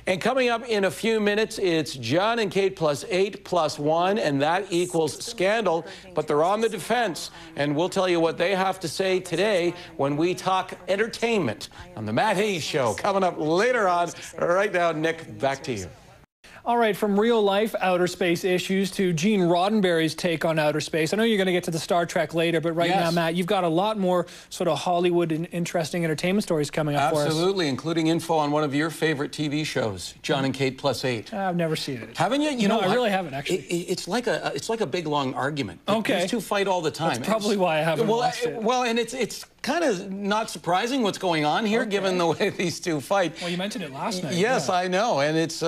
And coming up in a few minutes, it's John and Kate plus 8 plus 1, and that equals scandal. But they're on the defense, and we'll tell you what they have to say today when we talk entertainment on the Matt Hayes Show. Coming up later on. Right now, Nick, back to you. All right, from real-life outer space issues to Gene Roddenberry's take on outer space. I know you're going to get to the Star Trek later, but right now, Matt, you've got a lot more sort of Hollywood and interesting entertainment stories coming up for us. Absolutely, including info on one of your favorite TV shows, John and Kate plus 8. I've never seen it. Haven't you? You know, I really haven't, actually. It's like a big, long argument. Okay. These two fight all the time. That's probably why I haven't watched it. Well, and it's kind of not surprising what's going on here, given the way these two fight. Well, you mentioned it last night. Yes, I know, and it's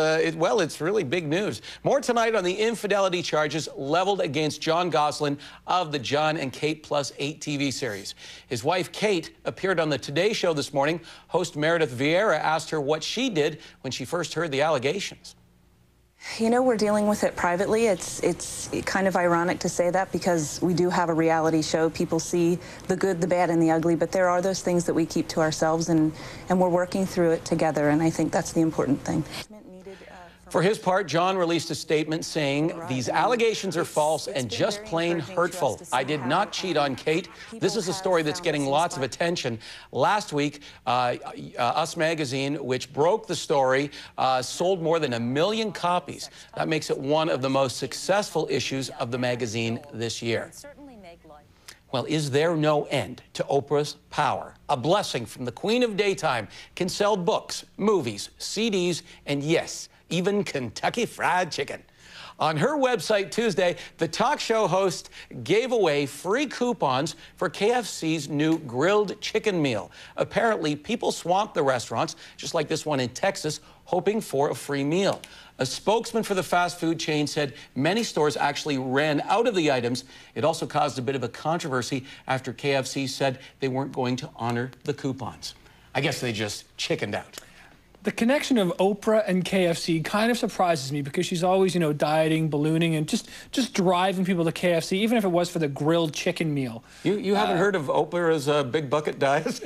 really big news. More tonight on the infidelity charges leveled against John Gosselin of the John and Kate plus 8 TV series. His wife, Kate, appeared on the Today Show this morning. Host Meredith Vieira asked her what she did when she first heard the allegations. You know, we're dealing with it privately. It's kind of ironic to say that because we do have a reality show. People see the good, the bad, and the ugly, but there are those things that we keep to ourselves, and we're working through it together, and I think that's the important thing. For his part, John released a statement saying, "These allegations are false and just plain hurtful. I did not cheat on Kate." This is a story that's getting lots of attention. Last week, Us Magazine, which broke the story, sold more than 1 million copies. That makes it one of the most successful issues of the magazine this year. Well, is there no end to Oprah's power? A blessing from the Queen of Daytime can sell books, movies, CDs, and yes, even Kentucky Fried Chicken. On her website Tuesday, the talk show host gave away free coupons for KFC's new grilled chicken meal. Apparently, people swamped the restaurants, just like this one in Texas, hoping for a free meal. A spokesman for the fast food chain said many stores actually ran out of the items. It also caused a bit of a controversy after KFC said they weren't going to honor the coupons. I guess they just chickened out. The connection of Oprah and KFC kind of surprises me because she's always, you know, dieting, ballooning, and just driving people to KFC, even if it was for the grilled chicken meal. You haven't heard of Oprah's big bucket diet?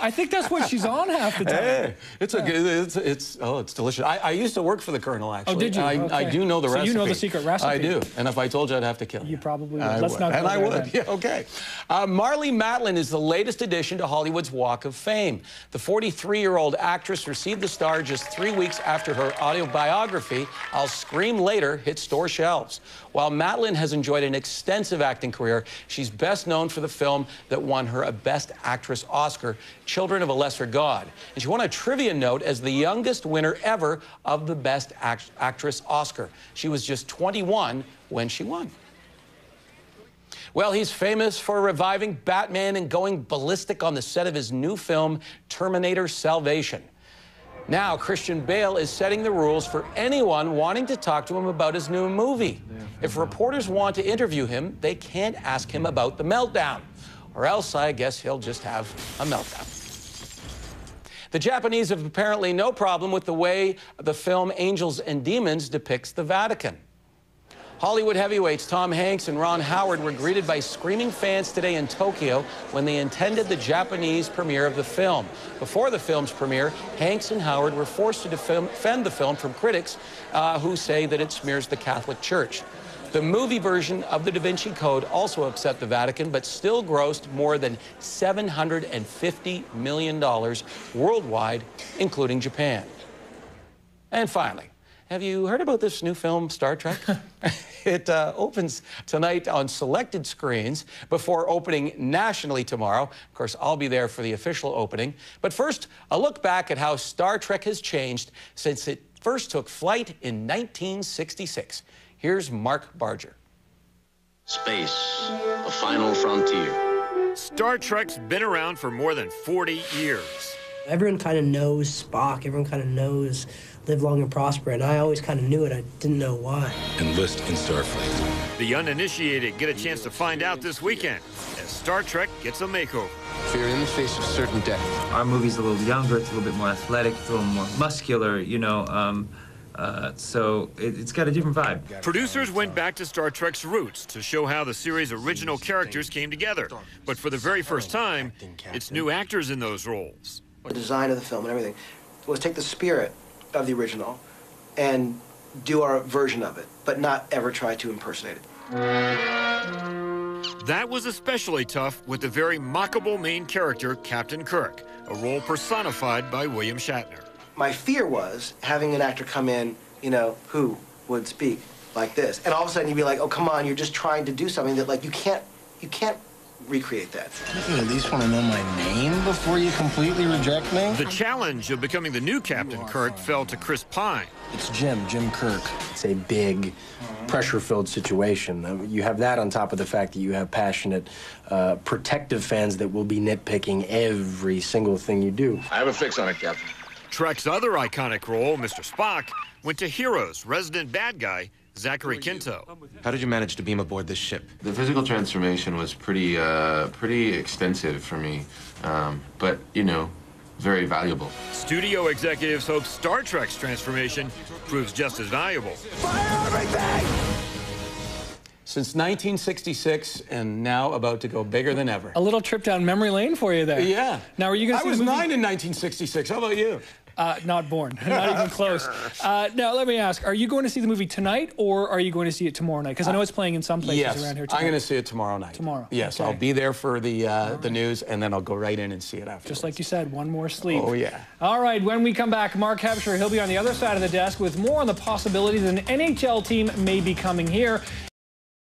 I think that's what she's on half the time. Hey, it's delicious. I used to work for the Colonel, actually. Oh, did you? I do know the recipe. So you know the secret recipe. I do. And if I told you, I'd have to kill you. You probably would. Let's not go and I there would. then. Yeah, okay. Marlee Matlin is the latest addition to Hollywood's Walk of Fame. The 43-year-old actress received the star just 3 weeks after her autobiography, I'll Scream Later, hit store shelves. While Matlin has enjoyed an extensive acting career, she's best known for the film that won her a Best Actress Oscar, Children of a Lesser God. And she won a trivia note as the youngest winner ever of the Best Actress Oscar. She was just 21 when she won. Well, he's famous for reviving Batman and going ballistic on the set of his new film, Terminator Salvation. Now, Christian Bale is setting the rules for anyone wanting to talk to him about his new movie. If reporters want to interview him, they can't ask him about the meltdown. Or else, I guess he'll just have a meltdown. The Japanese have apparently no problem with the way the film Angels and Demons depicts the Vatican. Hollywood heavyweights Tom Hanks and Ron Howard were greeted by screaming fans today in Tokyo when they attended the Japanese premiere of the film. Before the film's premiere, Hanks and Howard were forced to defend the film from critics who say that it smears the Catholic Church. The movie version of the Da Vinci Code also upset the Vatican, but still grossed more than $750 million worldwide, including Japan. And finally, have you heard about this new film, Star Trek? It opens tonight on selected screens before opening nationally tomorrow. Of course, I'll be there for the official opening. But first, a look back at how Star Trek has changed since it first took flight in 1966. Here's Mark Barger. Space, the final frontier. Star Trek's been around for more than 40 years. Everyone kind of knows Spock. Everyone kind of knows Live Long and Prosper, and I always kind of knew it. I didn't know why. Enlist in Starfleet. The uninitiated get a chance to find out this weekend as Star Trek gets a makeover. Fear in the face of certain death. Our movie's a little younger, it's a little bit more athletic, it's a little more muscular, you know, so it's got a different vibe. Producers went back to Star Trek's roots to show how the series' original characters came together. But for the very first time, it's new actors in those roles. The design of the film and everything was take the spirit of the original and do our version of it, but not ever try to impersonate it. That was especially tough with the very mockable main character, Captain Kirk, a role personified by William Shatner. My fear was having an actor come in, you know, who would speak like this, and all of a sudden you'd be like, oh, come on, you're just trying to do something that, like, you can't recreate that. You at least want to know my name before you completely reject me? The challenge of becoming the new Captain Kirk fell to Chris Pine. It's Jim Kirk. It's a big, pressure-filled situation. You have that on top of the fact that you have passionate, protective fans that will be nitpicking every single thing you do. I have a fix on it, Captain. Trek's other iconic role, Mr. Spock, went to Heroes' resident bad guy, Zachary Quinto. How did you manage to beam aboard this ship? The physical transformation was pretty extensive for me, but, you know, very valuable. Studio executives hope Star Trek's transformation proves just as valuable. Fire everything! Since 1966, and now about to go bigger than ever. A little trip down memory lane for you there. Yeah. Now, are you going to see I was the movie? 9 in 1966. How about you? Not born. Not even close. Now, let me ask, are you going to see the movie tonight, or are you going to see it tomorrow night? Because I know it's playing in some places around here tonight. I'm going to see it tomorrow night. Tomorrow. Yes, okay. I'll be there for the news, and then I'll go right in and see it after. Just like you said, one more sleep. Oh, yeah. All right, when we come back, Mark Hebscher, he'll be on the other side of the desk with more on the possibility that an NHL team may be coming here.